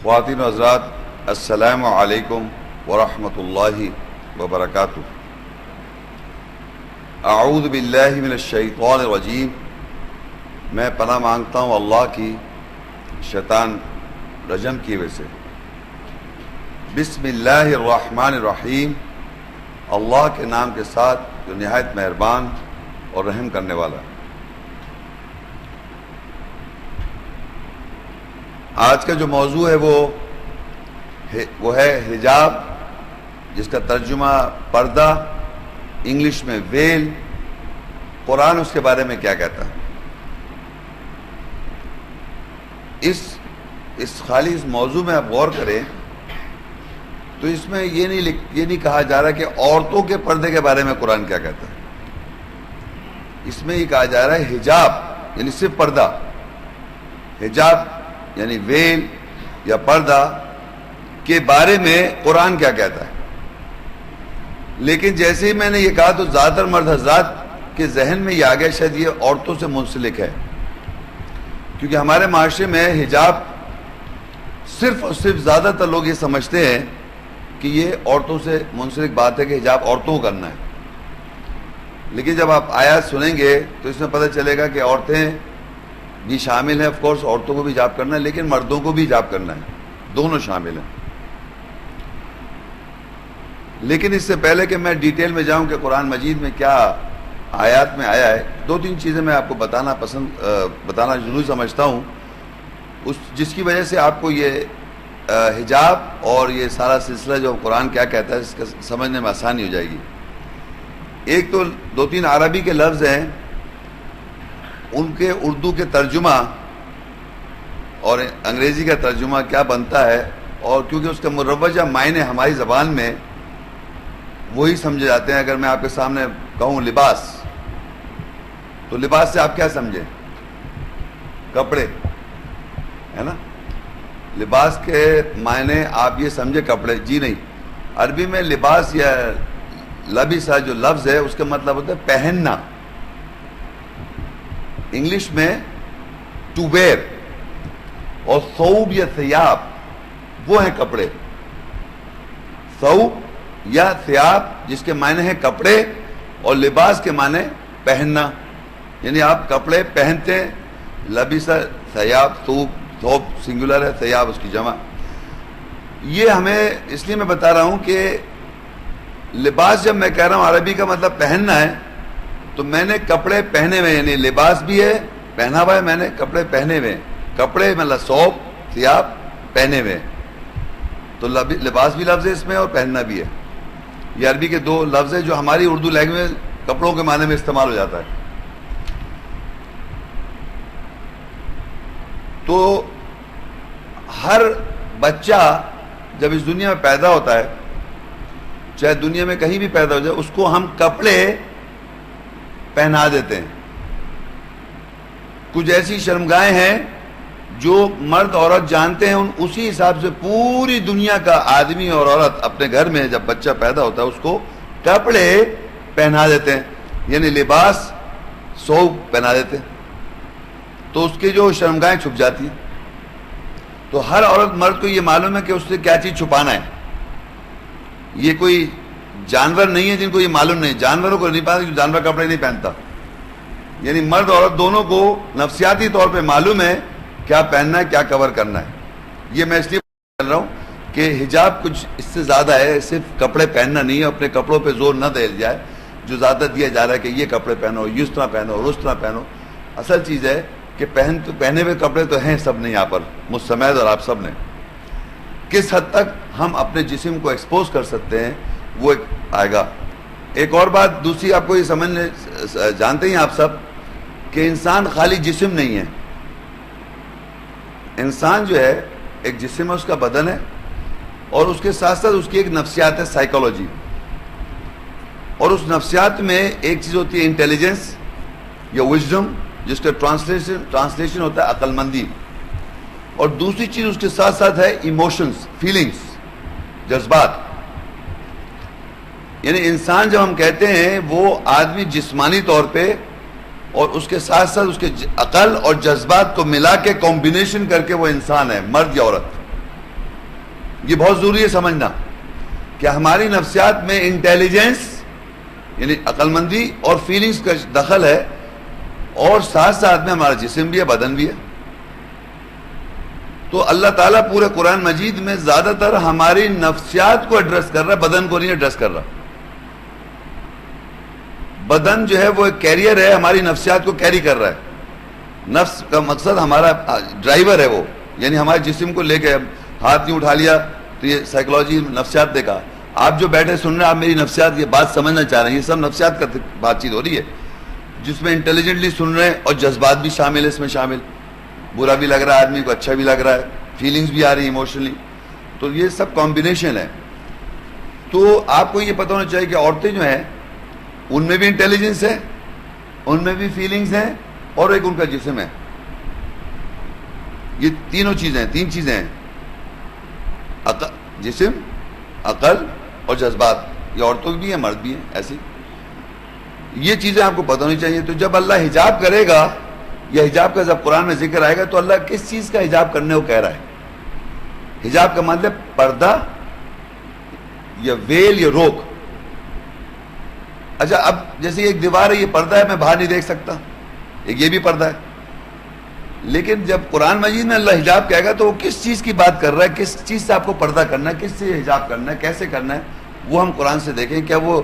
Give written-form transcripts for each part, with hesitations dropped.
خواتین و حضرات، السلام علیکم ورحمۃ اللہ وبرکاتہ۔ اعوذ باللہ من الشیطان الرجیم، میں پناہ مانگتا ہوں اللہ کی شیطان رجم کی وجہ سے۔ بسم اللہ الرحمن الرحیم، اللہ کے نام کے ساتھ جو نہایت مہربان اور رحم کرنے والا ہے۔ آج کا جو موضوع ہے وہ ہے حجاب، جس کا ترجمہ پردہ، انگلش میں ویل۔ قرآن اس کے بارے میں کیا کہتا ہے؟ اس موضوع میں آپ غور کریں تو اس میں یہ نہیں کہا جا رہا کہ عورتوں کے پردے کے بارے میں قرآن کیا کہتا ہے۔ اس میں یہ کہا جا رہا ہے حجاب یعنی صرف پردہ، حجاب یعنی ویل یا پردہ کے بارے میں قرآن کیا کہتا ہے۔ لیکن جیسے ہی میں نے یہ کہا تو زیادہ تر مرد حضرات کے ذہن میں یہ آ گیا شاید یہ عورتوں سے منسلک ہے، کیونکہ ہمارے معاشرے میں حجاب صرف اور صرف زیادہ تر لوگ یہ سمجھتے ہیں کہ یہ عورتوں سے منسلک بات ہے کہ حجاب عورتوں کو کرنا ہے۔ لیکن جب آپ آیات سنیں گے تو اس میں پتہ چلے گا کہ عورتیں بھی شامل ہیں، آف کورس عورتوں کو بھی حجاب کرنا ہے، لیکن مردوں کو بھی حجاب کرنا ہے، دونوں شامل ہیں۔ لیکن اس سے پہلے کہ میں ڈیٹیل میں جاؤں کہ قرآن مجید میں کیا آیات میں آیا ہے، دو تین چیزیں میں آپ کو بتانا ضروری سمجھتا ہوں، جس کی وجہ سے آپ کو یہ حجاب اور یہ سارا سلسلہ جو قرآن کیا کہتا ہے اس کا سمجھنے میں آسانی ہو جائے گی۔ ایک تو دو تین عربی کے لفظ ہیں، ان کے اردو کے ترجمہ اور انگریزی کا ترجمہ کیا بنتا ہے، اور کیونکہ اس کا مروجہ معنی ہماری زبان میں وہی سمجھے جاتے ہیں۔ اگر میں آپ کے سامنے کہوں لباس، تو لباس سے آپ کیا سمجھیں؟ کپڑے، ہے نا؟ لباس کے معنی آپ یہ سمجھے کپڑے؟ جی نہیں، عربی میں لباس یا لبسا جو لفظ ہے اس کا مطلب ہوتا ہے پہننا۔ انگلش میں ٹو ویئر، اور ثوب یا ثیاب وہ ہیں کپڑے۔ ثوب یا ثیاب جس کے معنی ہیں کپڑے، اور لباس کے معنی پہننا، یعنی آپ کپڑے پہنتے ہیں۔ لبسا ثیاب، ثوب سنگولر ہے، ثیاب اس کی جمع۔ یہ ہمیں اس لیے میں بتا رہا ہوں کہ لباس جب میں کہہ رہا ہوں عربی کا مطلب پہننا ہے، تو میں نے کپڑے پہنے ہوئے، یعنی لباس بھی ہے پہنا ہوا ہے، میں نے کپڑے پہنے ہوئے۔ کپڑے مطلب ثوب ثیاب پہنے ہوئے، تو لباس بھی لفظ ہے اس میں اور پہننا بھی ہے۔ یہ عربی کے دو لفظ ہیں جو ہماری اردو لینگویج کپڑوں کے معنی میں استعمال ہو جاتا ہے۔ تو ہر بچہ جب اس دنیا میں پیدا ہوتا ہے، چاہے دنیا میں کہیں بھی پیدا ہو جائے، اس کو ہم کپڑے پہنا دیتے ہیں۔ کچھ ایسی شرمگاہیں ہیں جو مرد عورت جانتے ہیں، اسی حساب سے پوری دنیا کا آدمی اور عورت اپنے گھر میں جب بچہ پیدا ہوتا ہے اس کو کپڑے پہنا دیتے ہیں، یعنی لباس ثوب پہنا دیتے ہیں، تو اس کے جو شرمگاہیں چھپ جاتی ہیں۔ تو ہر عورت مرد کو یہ معلوم ہے کہ اس سے کیا چیز چھپانا ہے۔ یہ کوئی جانور نہیں ہے جن کو یہ معلوم نہیں، جانوروں کو نہیں پتا کہ جانور کپڑے نہیں پہنتا، یعنی مرد عورت دونوں کو نفسیاتی طور پہ معلوم ہے کیا پہننا ہے، کیا کور کرنا ہے۔ یہ میں اس لیے کر رہا ہوں کہ حجاب کچھ اس سے زیادہ ہے، صرف کپڑے پہننا نہیں ہے۔ اپنے کپڑوں پہ زور نہ دیا جائے جو زیادہ دیا جا رہا ہے کہ یہ کپڑے پہنو، اس طرح پہنو اور اس طرح پہنو۔ اصل چیز ہے کہ پہنے ہوئے کپڑے تو ہیں سب نے یہاں پر، مجھ سمیت اور آپ سب نے۔ کس حد تک ہم اپنے جسم کو ایکسپوز کر سکتے ہیں وہ آئے گا۔ ایک اور بات دوسری آپ کو یہ سمجھنے جانتے ہیں آپ سب کہ انسان خالی جسم نہیں ہے۔ انسان جو ہے ایک جسم ہے، اس کا بدن ہے، اور اس کے ساتھ ساتھ اس کی ایک نفسیات ہے، سائیکالوجی۔ اور اس نفسیات میں ایک چیز ہوتی ہے انٹیلیجنس یا وژڈم، جس کا ٹرانسلیشن ہوتا ہے عقل مندی، اور دوسری چیز اس کے ساتھ ساتھ ہے ایموشنز، فیلنگز، جذبات۔ یعنی انسان جب ہم کہتے ہیں وہ آدمی جسمانی طور پہ اور اس کے ساتھ ساتھ اس کے عقل اور جذبات کو ملا کے کمبینیشن کر کے وہ انسان ہے، مرد یا عورت۔ یہ بہت ضروری ہے سمجھنا کہ ہماری نفسیات میں انٹیلیجنس یعنی عقل مندی اور فیلنگز کا دخل ہے، اور ساتھ ساتھ میں ہمارا جسم بھی ہے، بدن بھی ہے. تو اللہ تعالیٰ پورے قرآن مجید میں زیادہ تر ہماری نفسیات کو ایڈریس کر رہا ہے، بدن کو نہیں ایڈریس کر رہا. بدن جو ہے وہ ایک کیریئر ہے، ہماری نفسیات کو کیری کر رہا ہے. نفس کا مقصد ہمارا ڈرائیور ہے وہ، یعنی ہمارے جسم کو لے کے ہاتھ نہیں اٹھا لیا تو یہ سائیکلوجی نفسیات دیکھا. آپ جو بیٹھے سن رہے ہیں، آپ میری نفسیات یہ بات سمجھنا چاہ رہے ہیں، یہ سب نفسیات کا بات چیت ہو رہی ہے، جس میں انٹیلیجنٹلی سن رہے ہیں اور جذبات بھی شامل ہے اس میں شامل. برا بھی لگ رہا ہے آدمی کو، اچھا بھی لگ رہا ہے، فیلنگز بھی آ رہی ہیں ایموشنلی. تو یہ سب کمبینیشن ہے. تو آپ کو یہ پتہ ہونا چاہیے کہ عورتیں جو ہیں ان میں بھی انٹیلیجنس ہے، ان میں بھی فیلنگز ہیں، اور ایک ان کا جسم ہے. یہ تینوں چیزیں، تین چیزیں ہیں، جسم، عقل اور جذبات. یہ عورتوں بھی ہیں، مرد بھی ہیں. ایسی یہ چیزیں آپ کو پتہ ہونی چاہیے. تو جب اللہ حجاب کرے گا یا حجاب کا جب قرآن میں ذکر آئے گا تو اللہ کس چیز کا حجاب کرنے کو کہہ رہا ہے؟ حجاب کا مطلب پردہ یا ویل یا روک. اچھا، اب جیسے ایک دیوار ہے، یہ پردہ ہے، میں باہر نہیں دیکھ سکتا، ایک یہ بھی پردہ ہے. لیکن جب قرآن مجید میں اللہ حجاب کہے گا تو وہ کس چیز کی بات کر رہا ہے، کس چیز سے آپ کو پردہ کرنا ہے، کس سے حجاب کرنا ہے، کیسے کرنا ہے، وہ ہم قرآن سے دیکھیں. کیا وہ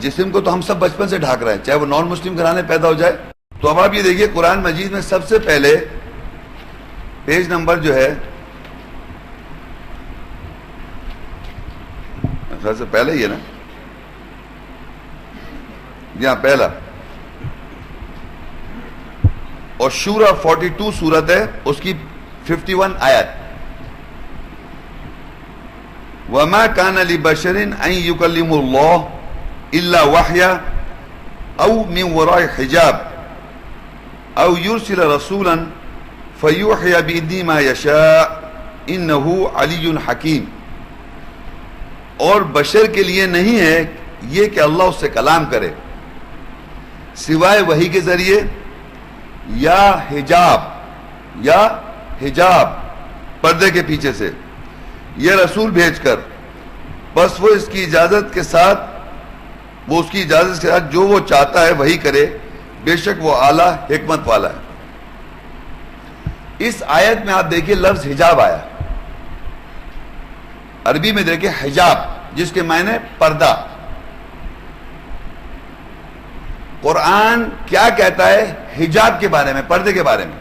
جسم کو تو ہم سب بچپن سے ڈھانک رہے ہیں، چاہے وہ نان مسلم گھرانے پیدا ہو جائے. تو اب آپ یہ دیکھیے قرآن مجید میں سب سے پہلے پیج نمبر جو ہے سب سے پہلے یہ نا، یہاں پہلا، اور شورہ 42 سورت ہے، اس کی 51 آیت. وَمَا كَانَ لِبَشَرٍ أَن يُكَلِّمُ اللَّهُ إِلَّا وَحْيًا أَوْ مِنْ وَرَاءِ حِجَابٍ أَوْ يُرْسِلَ رَسُولًا فَيُوحِيَ بِإِذْنِهِ مَا يَشَاءُ إِنَّهُ عَلِيٌّ حَكِيمٌ. اور بشر کے لیے نہیں ہے یہ کہ اللہ اس سے کلام کرے سوائے وحی کے ذریعے یا حجاب پردے کے پیچھے سے، یا رسول بھیج کر. بس وہ اس کی اجازت کے ساتھ، وہ اس کی اجازت کے ساتھ جو وہ چاہتا ہے وہی کرے، بے شک وہ اعلیٰ حکمت والا ہے. اس آیت میں آپ دیکھیے لفظ حجاب آیا، عربی میں دیکھیں حجاب، جس کے معنی پردہ. قرآن کیا کہتا ہے حجاب کے بارے میں، پردے کے بارے میں؟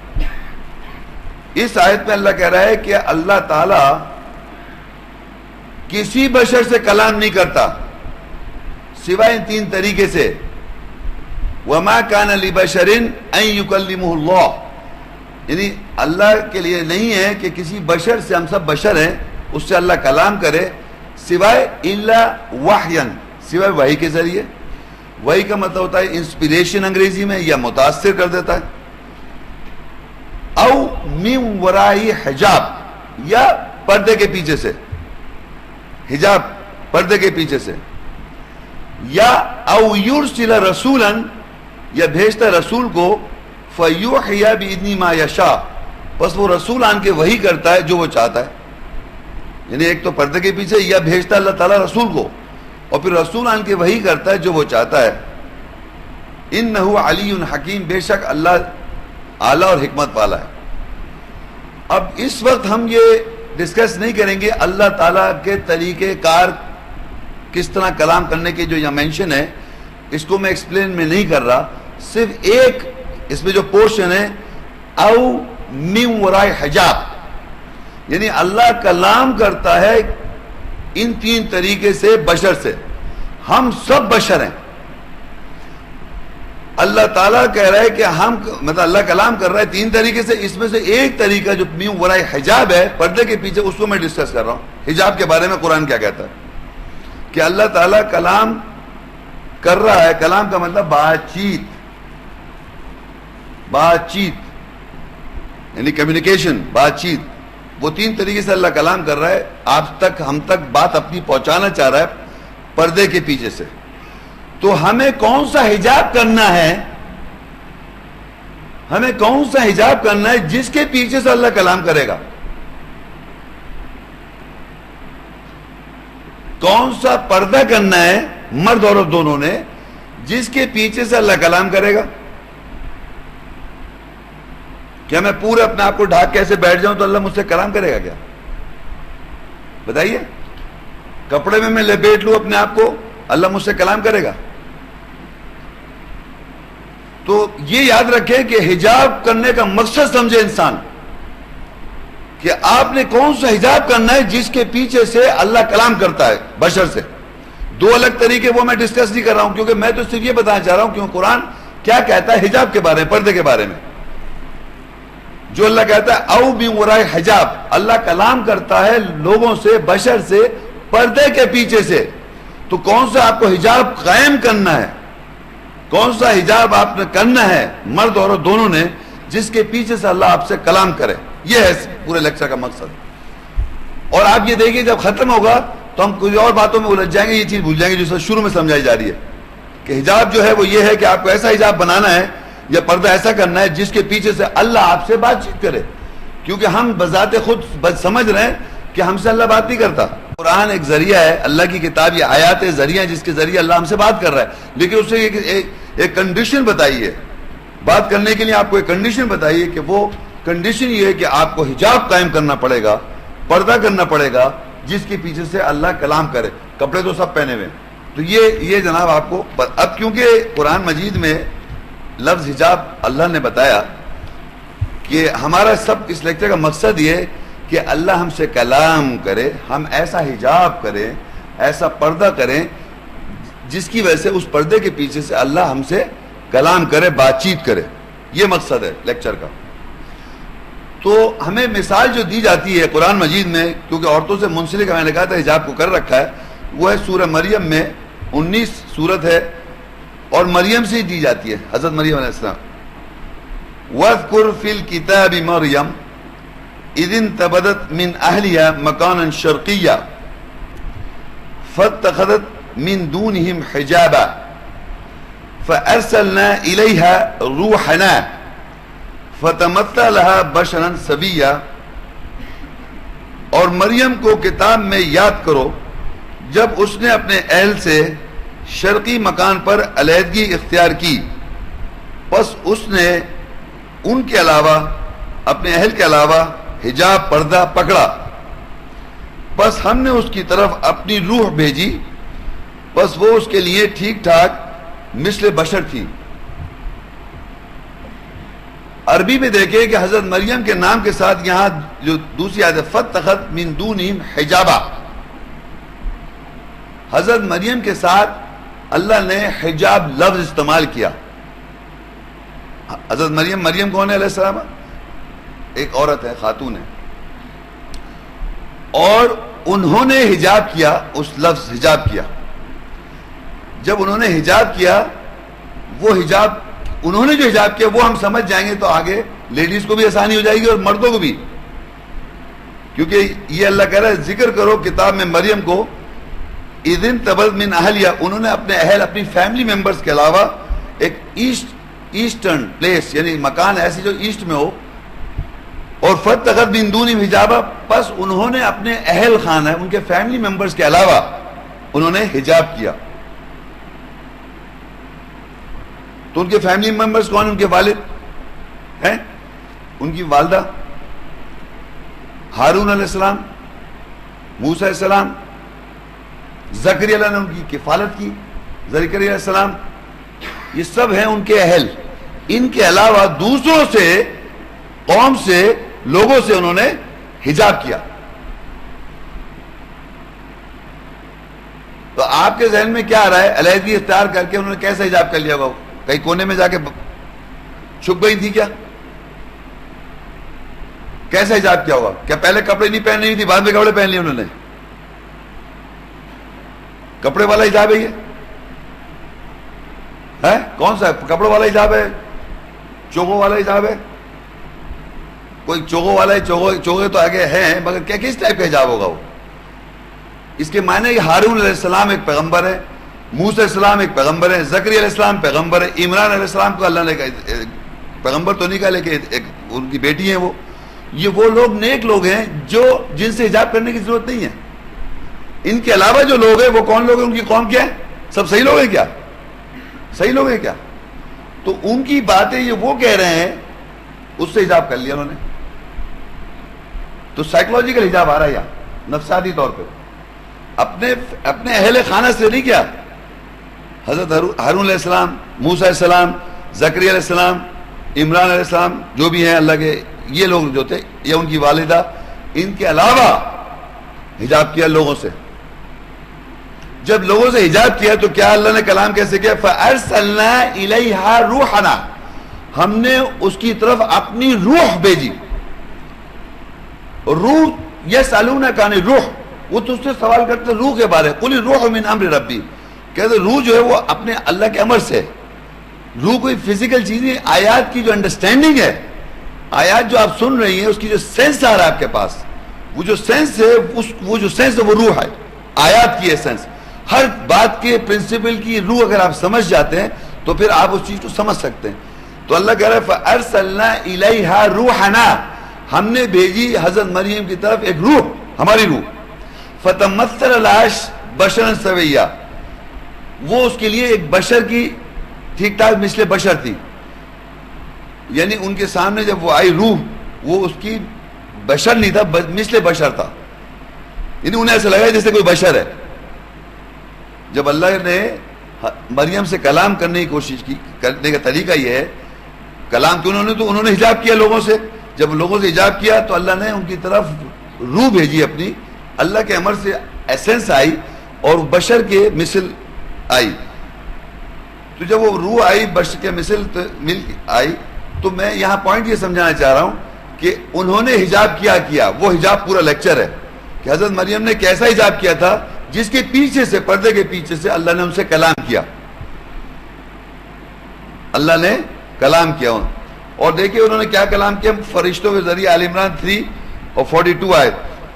اس آیت میں اللہ کہہ رہا ہے کہ اللہ تعالی کسی بشر سے کلام نہیں کرتا سوائے ان تین طریقے سے. وَمَا كَانَ لِبَشَرٍ أَن يُكَلِّمُهُ اللَّهُ، یعنی اللہ کے لیے نہیں ہے کہ کسی بشر سے، ہم سب بشر ہیں، اس سے اللہ کلام کرے سوائے الا وحیاً، سوائے وحی کے ذریعے. وحی کا مطلب ہوتا ہے انسپریشن انگریزی میں، یا متاثر کر دیتا ہے. او من ورائی حجاب، یا پردے کے پیچھے سے، حجاب پردے کے پیچھے سے. یا او یرسل رسولا، یا بھیجتا رسول کو، فیوحی باذن ما یشاء، بس وہ رسول آن کے وحی کرتا ہے جو وہ چاہتا ہے. یعنی ایک تو پردے کے پیچھے، یا بھیجتا اللہ تعالیٰ رسول کو اور پھر رسول آن کے وحی کرتا ہے جو وہ چاہتا ہے. انہ علی حکیم، بے شک اللہ اعلیٰ اور حکمت والا ہے. اب اس وقت ہم یہ ڈسکس نہیں کریں گے اللہ تعالیٰ کے طریقہ کار کس طرح کلام کرنے کے جو یہاں مینشن ہے، اس کو میں ایکسپلین میں نہیں کر رہا. صرف ایک اس میں جو پورشن ہے، او من وراء حجاب، یعنی اللہ کلام کرتا ہے ان تین طریقے سے بشر سے. ہم سب بشر ہیں. اللہ تعالیٰ کہہ رہا ہے کہ ہم، مطلب اللہ کلام کر رہا ہے تین طریقے سے، اس میں سے ایک طریقہ جو من وراء حجاب ہے، پردے کے پیچھے، اس کو میں ڈسکس کر رہا ہوں. حجاب کے بارے میں قرآن کیا کہتا ہے کہ اللہ تعالیٰ کلام کر رہا ہے. کلام کا مطلب بات چیت یعنی کمیونیکیشن، بات چیت. وہ تین طریقے سے اللہ کلام کر رہا ہے، آپ تک، ہم تک بات اپنی پہنچانا چاہ رہا ہے پردے کے پیچھے سے. تو ہمیں کون سا حجاب کرنا ہے، ہمیں کون سا حجاب کرنا ہے جس کے پیچھے سے اللہ کلام کرے گا؟ کون سا پردہ کرنا ہے مرد عورت دونوں نے جس کے پیچھے سے اللہ کلام کرے گا؟ کیا میں پورے اپنے آپ کو ڈھاک کے ایسے بیٹھ جاؤں تو اللہ مجھ سے کلام کرے گا کیا؟ بتائیے. کپڑے میں لپیٹ لوں اپنے آپ کو، اللہ مجھ سے کلام کرے گا؟ تو یہ یاد رکھیں کہ حجاب کرنے کا مقصد سمجھے انسان کہ آپ نے کون سا حجاب کرنا ہے جس کے پیچھے سے اللہ کلام کرتا ہے بشر سے. دو الگ طریقے وہ میں ڈسکس نہیں کر رہا ہوں، کیونکہ میں تو صرف یہ بتانا چاہ رہا ہوں کہ قرآن کیا کہتا ہے حجاب کے بارے میں، پردے کے بارے میں. جو اللہ کہتا ہے او من وراء حجاب، اللہ کلام کرتا ہے لوگوں سے، بشر سے، پردے کے پیچھے سے. تو کون سا آپ کو حجاب قائم کرنا ہے، کون سا حجاب آپ نے کرنا ہے مرد عورت دونوں نے جس کے پیچھے سے اللہ آپ سے کلام کرے. یہ ہے پورے لیکچر کا مقصد. اور آپ یہ دیکھیے جب ختم ہوگا تو ہم کچھ اور باتوں میں الجھ جائیں گے، یہ چیز بھول جائیں گے جو شروع میں سمجھائی جا رہی ہے کہ حجاب جو ہے وہ یہ ہے کہ آپ کو ایسا حجاب بنانا ہے یا پردہ ایسا کرنا ہے جس کے پیچھے سے اللہ آپ سے بات چیت کرے. کیونکہ ہم بذات خود سمجھ رہے ہیں کہ ہم سے اللہ بات نہیں کرتا. قرآن ایک ذریعہ ہے، اللہ کی کتاب، یہ آیات ذریعہ جس کے ذریعے اللہ ہم سے بات کر رہا ہے. لیکن اس سے ایک کنڈیشن بتائیے، بات کرنے کے لیے آپ کو ایک کنڈیشن بتائیے کہ وہ کنڈیشن یہ ہے کہ آپ کو حجاب قائم کرنا پڑے گا، پردہ کرنا پڑے گا جس کے پیچھے سے اللہ کلام کرے. کپڑے تو سب پہنے ہوئے. تو یہ جناب آپ کو اب کیونکہ قرآن مجید میں لفظ حجاب اللہ نے بتایا کہ ہمارا سب اس لیکچر کا مقصد یہ ہے کہ اللہ ہم سے کلام کرے، ہم ایسا حجاب کریں، ایسا پردہ کریں جس کی وجہ سے اس پردے کے پیچھے سے اللہ ہم سے کلام کرے، بات چیت کرے. یہ مقصد ہے لیکچر کا. تو ہمیں مثال جو دی جاتی ہے قرآن مجید میں، کیونکہ عورتوں سے منسلک میں نے کہا تھا حجاب کو کر رکھا ہے، وہ ہے سورہ مریم میں 19 سورت ہے اور مریم سے ہی دی جاتی ہے، حضرت مریم علیہ السلام. وَاذْكُرْ فِي الْكِتَابِ مَرْيَمَ إِذِ انْتَبَذَتْ مِنْ أَهْلِهَا مَكَانًا شَرْقِيًّا فَاتَّخَذَتْ مِنْ دُونِهِمْ حِجَابًا فَأَرْسَلْنَا إِلَيْهَا رُوحَنَا فَتَمَثَّلَ لَهَا بَشَرًا سَوِيًّا. اور مریم کو کتاب میں یاد کرو جب اس نے اپنے اہل سے شرقی مکان پر علیحدگی اختیار کی، پس اس نے ان کے علاوہ، اپنے اہل کے علاوہ حجاب پردہ پکڑا. پس ہم نے اس کی طرف اپنی روح بھیجی، پس وہ اس کے لیے ٹھیک ٹھاک مثل بشر تھی. عربی میں دیکھیں کہ حضرت مریم کے نام کے ساتھ یہاں جو دوسری آیت فَاتَّخَذَتْ مِن دُونِهِمْ حِجَابًا، حضرت مریم کے ساتھ اللہ نے حجاب لفظ استعمال کیا. حضرت مریم کون ہے علیہ السلام؟ ایک عورت ہے، خاتون ہے، اور انہوں نے حجاب کیا، اس لفظ حجاب کیا. جب انہوں نے حجاب کیا، وہ حجاب انہوں نے جو حجاب کیا وہ ہم سمجھ جائیں گے تو آگے لیڈیز کو بھی آسانی ہو جائے گی اور مردوں کو بھی. کیونکہ یہ اللہ کہہ رہا ہے ذکر کرو کتاب میں مریم کو اِذِ انْتَبَذَتْ مِنْ أَهْلِهَا، انہوں نے اپنے اہل، اپنی فیملی ممبرز کے علاوہ ایک ایسٹرن پلیس یعنی مکان ایسی جو ایسٹ میں ہو، اور فَاتَّخَذَتْ مِن دُونِهِمْ حِجَابًا، پس انہوں نے اپنے اہل خانہ، ان کے فیملی ممبرز کے علاوہ انہوں نے حجاب کیا. تو ان کے فیملی ممبرز کون؟ ان کے والد ہیں، ان کی والدہ ہارون علیہ السلام، موسیٰ علیہ السلام، زکریا علیہ نے ان کی کفالت کی، زکریا علیہ السلام، یہ سب ہیں ان کے اہل. ان کے علاوہ دوسروں سے، قوم سے، لوگوں سے انہوں نے حجاب کیا. تو آپ کے ذہن میں کیا آ رہا ہے؟ علیحدگی اختیار کر کے انہوں نے کیسا حجاب کر لیا؟ وہ کہیں کونے میں جا کے چھپ گئی تھی کیا؟ کیسا حجاب کیا ہوگا؟ کیا پہلے کپڑے نہیں پہنے ہوئی تھی، بعد میں کپڑے پہن لیے انہوں نے؟ کپڑے والا حجاب ہے یہ؟ ہے کون سا کپڑوں والا حجاب ہے؟ چوغوں والا حجاب ہے؟ کوئی چوغوں والا ہے، چوغے تو آگے ہیں، مگر کیا کس ٹائپ کا حجاب ہوگا وہ؟ اس کے معنی کہ ہارون علیہ السلام ایک پیغمبر ہے، موسیٰ علیہ السلام ایک پیغمبر ہے، زکریا علیہ السلام پیغمبر ہے، عمران علیہ السلام کو اللہ نے پیغمبر تو نہیں کہا لیکن ان کی بیٹی ہیں وہ. یہ وہ لوگ نیک لوگ ہیں جو جن سے حجاب کرنے کی ضرورت نہیں ہے. ان کے علاوہ جو لوگ ہیں وہ کون لوگ ہیں؟ ان کی قوم کیا ہے؟ سب صحیح لوگ ہیں کیا؟ صحیح لوگ ہیں کیا؟ تو ان کی باتیں یہ وہ کہہ رہے ہیں، اس سے حجاب کر لیا انہوں نے. تو سائیکولوجیکل حجاب آ رہا ہے یہاں، نفسیاتی طور پہ. اپنے اہل خانہ سے نہیں کیا. حضرت ہارون علیہ السلام، موسیٰ علیہ السلام، زکریا علیہ السلام، عمران علیہ السلام، جو بھی ہیں اللہ کے یہ لوگ جو تھے، یا ان کی والدہ، ان کے علاوہ حجاب کیا لوگوں سے. جب لوگوں سے حجاب کیا تو کیا اللہ نے کلام کیسے کیا؟ فَأَرْسَلْنَا إِلَيْهَا رُوحَنَا، ہم نے اس کی طرف اپنی روح بھیجی. روح یسألونک عن الروح، وہ تجھ سے سوال کرتے روح کے بارے. قُلِ الرُّوحُ مِنْ أَمْرِ رَبِّي، کہتے روح جو ہے وہ اپنے اللہ کے امر سے. روح کوئی فزیکل چیز نہیں. آیات کی جو انڈرسٹینڈنگ ہے، آیات جو آپ سن رہی ہیں، اس کی جو سینس آ رہا ہے آپ کے پاس، وہ جو سینس ہے، وہ جو سینس ہے وہ روح ہے. آیات کی ایسنس، ہر بات کے پرنسپل کی روح اگر آپ سمجھ جاتے ہیں تو پھر آپ اس چیز کو سمجھ سکتے ہیں. تو اللہ کہہ رہا ہے فَأَرْسَلْنَا إِلَيْهَا رُوحَنَا، ہم نے بھیجی حضرت مریم کی طرف ایک روح، ہماری روح. فَتَمَثَّلَ لَهَا بَشَرًا سَوِيًّا، وہ اس کے لیے ایک بشر کی ٹھیک ٹھاک مثل بشر تھی. یعنی ان کے سامنے جب وہ آئی روح، وہ اس کی بشر نہیں تھا، مثل بشر تھا. یعنی انہیں ایسا لگا جیسے کوئی بشر ہے. جب اللہ نے مریم سے کلام کرنے کی کوشش کی، کرنے کا طریقہ یہ ہے کلام کہ انہوں نے حجاب کیا لوگوں سے. جب لوگوں سے حجاب کیا تو اللہ نے ان کی طرف روح بھیجی اپنی، اللہ کے امر سے ایسنس آئی اور بشر کے مثل آئی. تو جب وہ روح آئی بشر کے مثل مل آئی، تو میں یہاں پوائنٹ یہ سمجھانا چاہ رہا ہوں کہ انہوں نے حجاب کیا وہ حجاب پورا لیکچر ہے کہ حضرت مریم نے کیسا حجاب کیا تھا، جس کے پیچھے سے، پردے کے پیچھے سے اللہ نے ان سے کلام کیا. اللہ نے کلام کیا. اور دیکھیں انہوں نے کیا کلام کیا فرشتوں کے ذریعے. آل عمران 3 اور 42 آیت،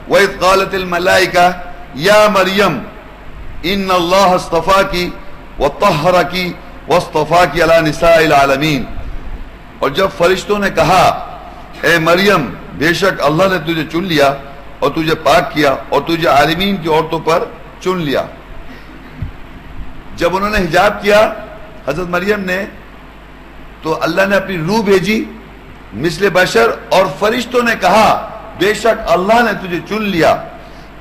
وَإِذْ قَالَتِ الْمَلَائِكَةُ يَا مَرْيَمْ إِنَّ اللَّهَ اصْطَفَاكِ وَطَهَّرَكِ وَاصْطَفَاكِ عَلَى نِسَاءِ الْعَالَمِينَ، اور جب فرشتوں نے کہا اے مریم بے شک اللہ نے تجھے چن لیا اور تجھے پاک کیا اور تجھے عالمین کی عورتوں پر چن لیا. جب انہوں نے حجاب کیا حضرت مریم نے، تو اللہ نے اپنی روح بھیجی مثل بشر، اور فرشتوں نے کہا بے شک اللہ نے تجھے چن لیا،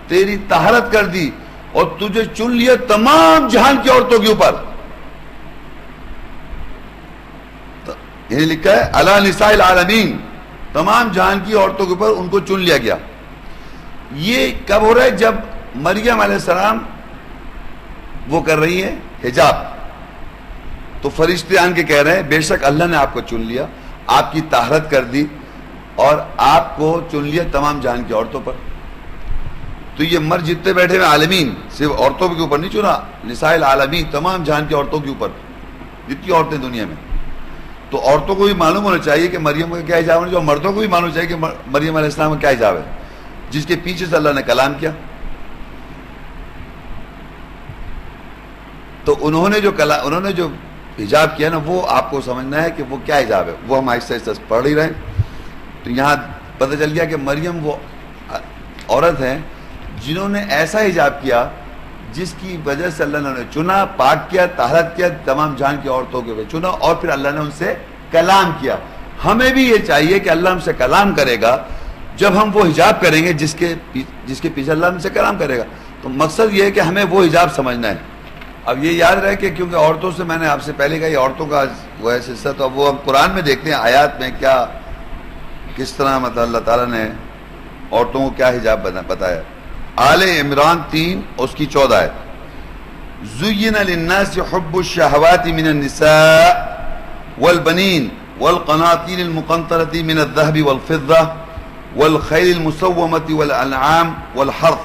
تیری طہارت کر دی اور تجھے چن لیا تمام جہان کی عورتوں کے اوپر. یہی لکھا ہے علی نساء العالمین، تمام جہان کی عورتوں کے اوپر ان کو چن لیا گیا. یہ کب ہو رہا ہے؟ جب مریم علیہ السلام وہ کر رہی ہے حجاب، تو فرشتے آن کے کہہ رہے ہیں بے شک اللہ نے آپ کو چن لیا، آپ کی طہارت کر دی اور آپ کو چن لیا تمام جہان کی عورتوں پر. تو یہ مرد جتنے بیٹھے ہوئے عالمین، صرف عورتوں کے اوپر نہیں چنا، نساء العالمین تمام جہان کی عورتوں کے اوپر، جتنی عورتیں دنیا میں. تو عورتوں کو بھی معلوم ہونا چاہیے کہ مریم کا کیا حجاب ہے، جو مردوں کو بھی معلوم چاہیے کہ مریم علیہ السلام کا کیا حجاب ہے، جس کے پیچھے سے اللہ نے کلام کیا. تو انہوں نے جو حجاب کیا نا، وہ آپ کو سمجھنا ہے کہ وہ کیا حجاب ہے. وہ ہم آہستہ آہستہ پڑھ ہی رہے ہیں. تو یہاں پتہ چل گیا کہ مریم وہ عورت ہیں جنہوں نے ایسا حجاب کیا جس کی وجہ سے اللہ نے انہیں چنا، پاک کیا، طہارت کیا، تمام جہان کی عورتوں کے چنا، اور پھر اللہ نے ان سے کلام کیا. ہمیں بھی یہ چاہیے کہ اللہ ہم سے کلام کرے گا جب ہم وہ حجاب کریں گے جس کے پیچھے اللہ ہم سے کلام کرے گا. تو مقصد یہ ہے کہ ہمیں وہ حجاب سمجھنا ہے. اب یہ یاد رہے کہ کیونکہ عورتوں سے میں نے آپ سے پہلے کہا یہ عورتوں کا وہ ہے حصہ، تو اب وہ ہم قرآن میں دیکھتے ہیں آیات میں کیا کس طرح مطلب اللہ تعالیٰ نے عورتوں کو کیا حجاب بتایا. آل عمران 3 اس کی 14 ہے. زُيِّنَ لِلنَّاسِ حُبُّ الشَّهَوَاتِ مِنَ النِّسَاءِ وَالْبَنِينَ وَالْقَنَاطِيرِ الْمُقَنطَرَةِ مِنَ الذَّهَبِ وَالْفِضَّةِ وَالْخَيْلِ الْمُسَوَّمَةِ وَالْأَنْعَامِ وَالْحَرْثِ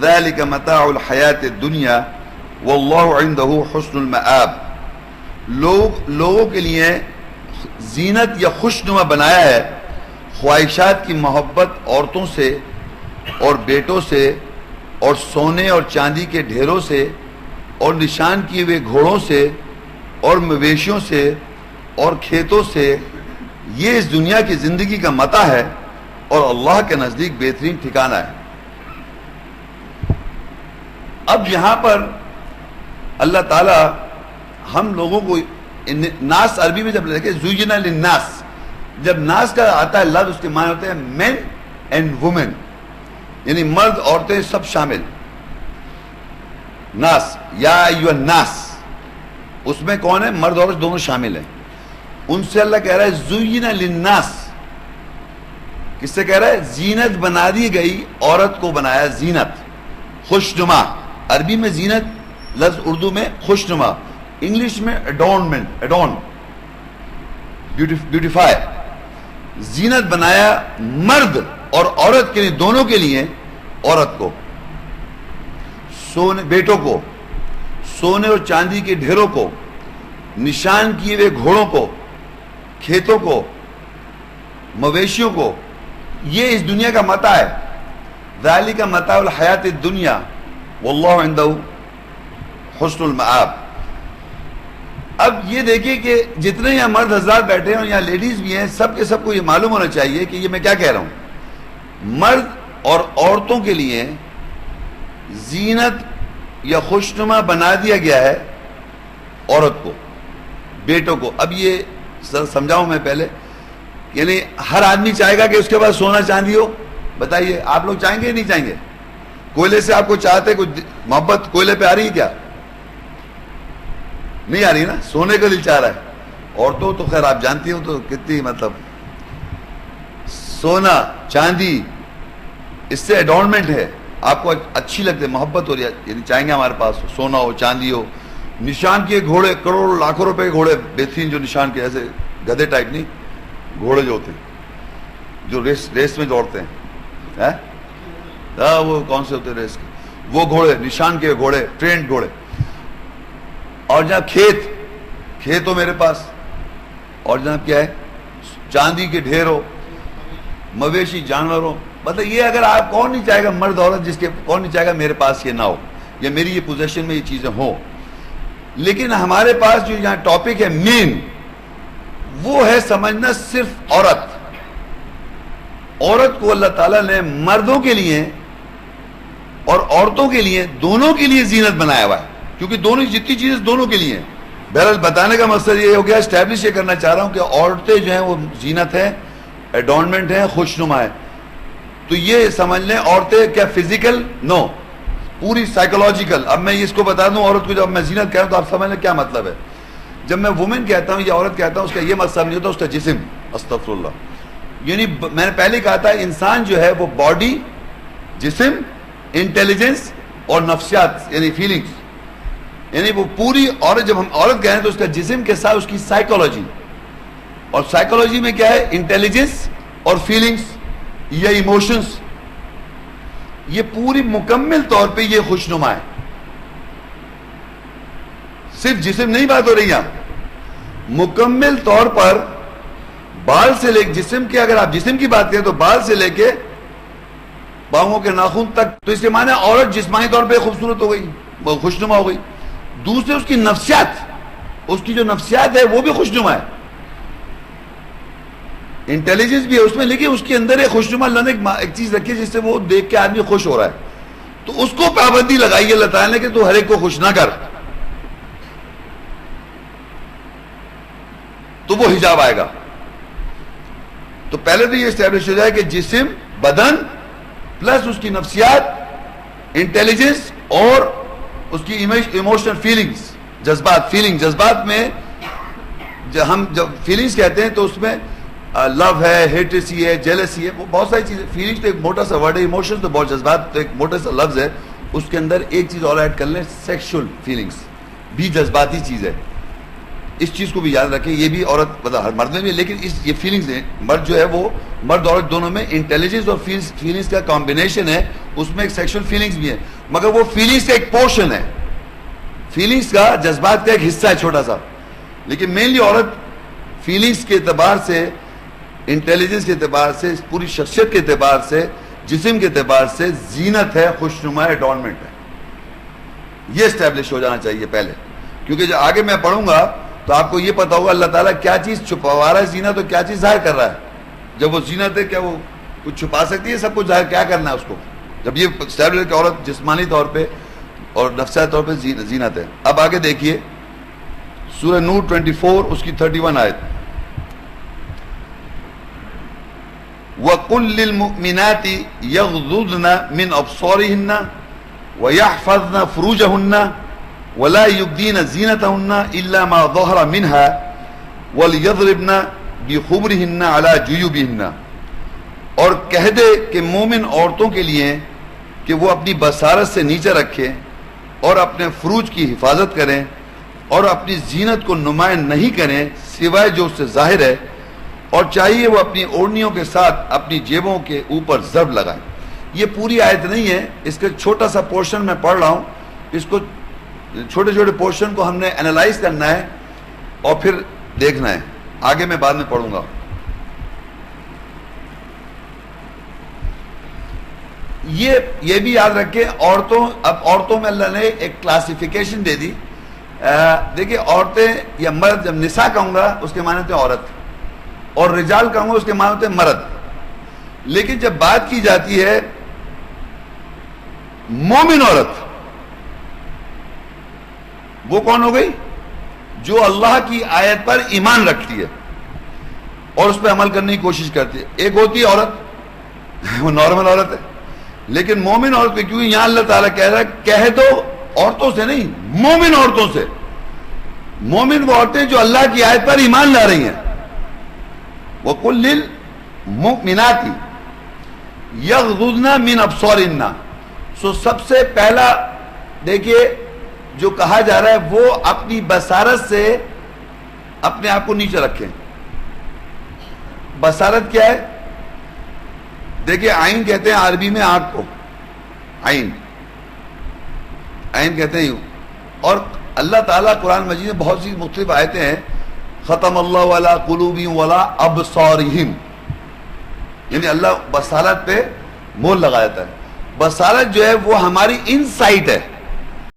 ذَلِكَ مَتَاعُ الْحَيَاةِ الدُّنْيَا وَاللَّهُ عِنْدَهُ حُسْنُ الْمَآبِ. لوگوں کے لیے زینت یا خوشنما بنایا ہے خواہشات کی محبت عورتوں سے اور بیٹوں سے اور سونے اور چاندی کے ڈھیروں سے اور نشان کیے ہوئے گھوڑوں سے اور مویشیوں سے اور کھیتوں سے. یہ اس دنیا کی زندگی کا متاع ہے اور اللہ کے نزدیک بہترین ٹھکانہ ہے. اب یہاں پر اللہ تعالیٰ ہم لوگوں کو ناس عربی میں جب دیکھیں زوجنا للناس، جب ناس کا آتا ہے لفظ اس کے معنی ہوتے ہیں مین اینڈ وومن، یعنی مرد عورتیں سب شامل. ناس یا ایھا الناس، اس میں کون ہے؟ مرد عورت دونوں شامل ہیں. ان سے اللہ کہہ رہا ہے زینا للناس. کس سے کہہ رہا ہے؟ زینت بنا دی گئی، عورت کو بنایا زینت، خوشنما. عربی میں زینت لفظ، اردو میں خوشنما، انگلش میں اڈورنمنٹ، ایڈورن، بیوٹیفائی. زینت بنایا مرد اور عورت کے لیے، دونوں کے لیے. عورت کو سونے، بیٹوں کو سونے اور چاندی کے ڈھیروں کو، نشان کیے ہوئے گھوڑوں کو، کھیتوں کو، مویشیوں کو. یہ اس دنیا کا متاع ہے. ذالک متاع الحیات الدنیا واللہ عندہ حسن المآب. اب یہ دیکھیے کہ جتنے یہاں مرد حضرات بیٹھے ہیں اور یہاں لیڈیز بھی ہیں، سب کے سب کو یہ معلوم ہونا چاہیے کہ یہ میں کیا کہہ رہا ہوں. مرد اور عورتوں کے لیے زینت یا خوشنما بنا دیا گیا ہے عورت کو، بیٹوں کو. اب یہ سمجھاؤں میں پہلے، یعنی ہر آدمی چاہے گا کہ اس کے پاس سونا چاندی ہو؟ بتائیے آپ لوگ چاہیں گے یا نہیں چاہیں گے؟ کوئلے سے آپ کو چاہتے کچھ محبت کوئلے پہ آ رہی ہے کیا؟ نہیں آ رہی نا. سونے کا دل چاہ رہا ہے. عورتوں تو خیر آپ جانتی ہو تو کتنی مطلب سونا چاندی اس سے ایڈورنمنٹ ہے، آپ کو اچھی لگتی ہے، محبت ہو رہی ہے، یعنی چاہیں گے ہمارے پاس سونا ہو، چاندی ہو. نشان کیے گھوڑے، کروڑوں لاکھوں روپے کے گھوڑے، بہترین جو نشان کے، ایسے گدھے ٹائپ نہیں، گھوڑے جو ہوتے ہیں جو ریس میں دوڑتے ہیں، وہ کون سے ہوتے ہیں ریس کے، وہ گھوڑے، نشان کے گھوڑے، ٹرینڈ گھوڑے. اور جہاں کھیت ہو میرے پاس، اور جہاں کیا ہے چاندی کے ڈھیر ہو، مویشی جانور ہو. مطلب یہ اگر آپ، کون نہیں چاہے گا، مرد عورت جس کے، کون نہیں چاہے گا میرے پاس یہ نہ ہو یا میری یہ پوزیشن میں یہ چیزیں ہوں. لیکن ہمارے پاس جو یہاں ٹاپک ہے مین، وہ ہے سمجھنا صرف عورت. عورت کو اللہ تعالیٰ نے مردوں کے لیے اور عورتوں کے لیے، دونوں کے لیے زینت بنایا ہوا ہے، کیونکہ دونوں جتنی چیزیں دونوں کے لیے ہیں. بہرحال بتانے کا مقصد یہ ہو گیا، اسٹیبلش یہ کرنا چاہ رہا ہوں کہ عورتیں جو ہیں وہ زینت ہیں، ایڈورنمنٹ ہیں، خوشنما ہے. تو یہ سمجھ لیں عورتیں کیا فزیکل؟ نو، پوری سائیکولوجیکل. اب میں اس کو بتا دوں عورت کو، جب میں زینت کہہ رہا ہوں تو آپ سمجھ لیں کیا مطلب ہے. جب میں وومن کہتا ہوں یا عورت کہتا ہوں، اس کا یہ مطلب نہیں ہوتا اس کا جسم، استغفر اللہ. یعنی میں نے پہلے کہا تھا انسان جو ہے وہ باڈی، جسم، انٹیلیجنس اور نفسیات یعنی فیلنگز، یعنی وہ پوری عورت. جب ہم عورت کہیں تو اس کا جسم کے ساتھ اس کی سائیکولوجی، اور سائیکولوجی میں کیا ہے؟ انٹیلیجنس اور فیلنگز یا ایموشنز. یہ پوری مکمل طور پہ یہ خوشنما ہے. صرف جسم نہیں بات ہو رہی یہاں، مکمل طور پر بال سے لے کے جسم کے، اگر آپ جسم کی بات کریں تو بال سے لے کے پاؤں کے ناخن تک. تو اس کے معنی عورت جسمانی طور پہ خوبصورت ہو گئی، وہ خوشنما ہو گئی. دوسرے اس کی نفسیات، اس کی جو نفسیات ہے وہ بھی خوشنما ہے. انٹیلیجنس بھی ہے اس میں، لیکن اس کے اندر ایک خوشنما اللہ نے ایک چیز رکھی ہے جس سے وہ دیکھ کے آدمی خوش ہو رہا ہے. تو اس کو پابندی لگائی اللہ تعالیٰ نے کہ تو ہر ایک کو خوش نہ کر، تو وہ حجاب آئے گا. تو پہلے تو یہ اسٹیبلش ہو جائے کہ جسم، بدن پلس اس کی نفسیات، انٹیلیجنس اور اس کی ایموشنل فیلنگز، جذبات. جذبات میں ہم جب فیلنگز کہتے ہیں تو اس میں لو ہے، ہیٹریسی ہے، جیلسی ہے، وہ بہت ساری چیزیں. فیلنگز تو ایک موٹا سا ورڈ ہے، ایموشن تو بہت، جذبات تو ایک موٹا سا لفظ ہے. اس کے اندر ایک چیز اور ایڈ کر لیں، سیکشل فیلنگز بھی جذباتی چیز ہے. اس چیز کو بھی یاد رکھیں، یہ بھی عورت ہر مرد میں بھی، لیکن یہ فیلنگز ہیں. مرد جو ہے وہ مرد عورت دونوں میں انٹیلیجنس اور فیلنگز کا کمبینیشن ہے. اس میں ایک سیکشل فیلنگز بھی ہے، مگر وہ فیلنگز کا ایک پورشن ہے، فیلنگز کا، جذبات کا ایک حصہ ہے چھوٹا سا. لیکن مینلی عورت فیلنگز کے اعتبار سے، انٹیلیجنس کے اعتبار سے، پوری شخصیت کے اعتبار سے، جسم کے اعتبار سے زینت ہے، خوشنما ہے، ایڈورنمنٹ ہے. یہ اسٹیبلش ہو جانا چاہیے پہلے، کیونکہ جو آگے میں پڑھوں گا تو آپ کو یہ پتا ہوگا اللہ تعالیٰ کیا چیز چھپا رہا ہے زینت اور کیا چیز ظاہر کر رہا ہے. جب وہ زینت ہے کیا وہ کچھ چھپا سکتی ہے؟ سب کچھ ظاہر کیا کرنا ہے اس کو. جب یہ اسٹیبلش کہ عورت جسمانی طور پہ اور نفسیاتی طور پہ زینت ہے. اب آگے دیکھیے سورہ نور 24 اس کی 31 آیت. وَقُلْ لِلْمُؤْمِنَاتِ يَغْضُضْنَ مِنْ أَبْصَارِهِنَّ وَيَحْفَظْنَ فُرُوجَهُنَّ وَلَا يُبْدِينَ زِينَتَهُنَّ إِلَّا مَا ظَهَرَ مِنْهَا وَلْيَضْرِبْنَ بِخُمُرِهِنَّ عَلَى جُيُوبِهِنَّ. اور کہہ دے کہ مومن عورتوں کے لیے کہ وہ اپنی بصارت سے نیچے رکھیں اور اپنے فروج کی حفاظت کریں اور اپنی زینت کو نمایاں نہیں کریں سوائے جو اس سے ظاہر ہے، اور چاہیے وہ اپنی اوڑھنیوں کے ساتھ اپنی جیبوں کے اوپر ضرب لگائیں. یہ پوری آیت نہیں ہے، اس کا چھوٹا سا پورشن میں پڑھ رہا ہوں. اس کو چھوٹے چھوٹے پورشن کو ہم نے انالائز کرنا ہے اور پھر دیکھنا ہے. آگے میں بعد میں پڑھوں گا. یہ بھی یاد رکھیں عورتوں میں اللہ نے ایک کلاسیفیکیشن دے دی. دیکھیں عورتیں یا مرد، جب نساء کہوں گا اس کے معنی ہوتے ہیں عورت، اور رجال کہوں گا اس کے معنی ہوتے ہیں مرد. لیکن جب بات کی جاتی ہے مومن عورت، وہ کون ہو گئی؟ جو اللہ کی آیت پر ایمان رکھتی ہے اور اس پہ عمل کرنے کی کوشش کرتی ہے. ایک ہوتی ہے عورت، وہ نارمل عورت ہے. لیکن مومن عورت پہ کیوں یہاں اللہ تعالیٰ کہہ رہا ہے کہہ دو عورتوں سے نہیں، مومن عورتوں سے. مومن وہ عورتیں جو اللہ کی آیت پر ایمان لا رہی ہیں. وَقُلْ لِلْمُؤْمِنَاتِ يَغْضُضْنَ مِنْ أَبْصَارِهِنَّ. سو سب سے پہلا دیکھیے جو کہا جا رہا ہے وہ اپنی بصارت سے اپنے آپ کو نیچے رکھیں. بصارت کیا ہے؟ دیکھیے عین کہتے ہیں عربی میں آنکھ کو، عین کہتے ہیں یوں. اور اللہ تعالیٰ قرآن مجید میں بہت سی مختلف آیتیں ہیں. ختم اللہ علی قلوبہم ولا ابصارہم، یعنی اللہ بصارت پہ مہر لگا دیتا ہے. بصارت جو ہے وہ ہماری انسائٹ ہے.